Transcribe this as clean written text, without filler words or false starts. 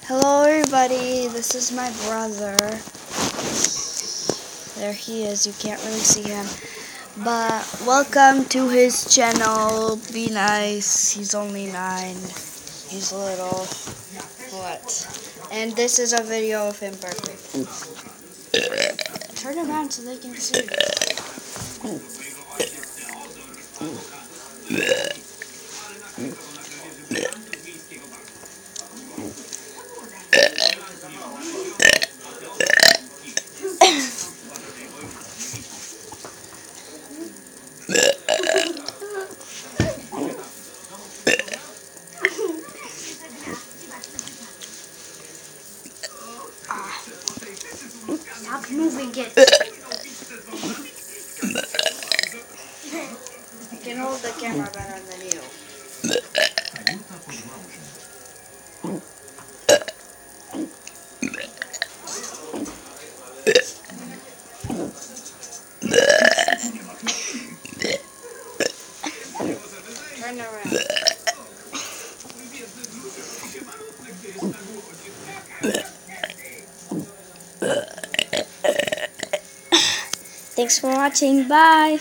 Hello everybody, this is my brother. There he is, you can't really see him. But welcome to his channel. Be nice, he's only 9. He's little. What? And this is a video of him burping. Turn around so they can see. Stop moving it. I can hold the camera better than you. Turn around. Thanks for watching. Bye.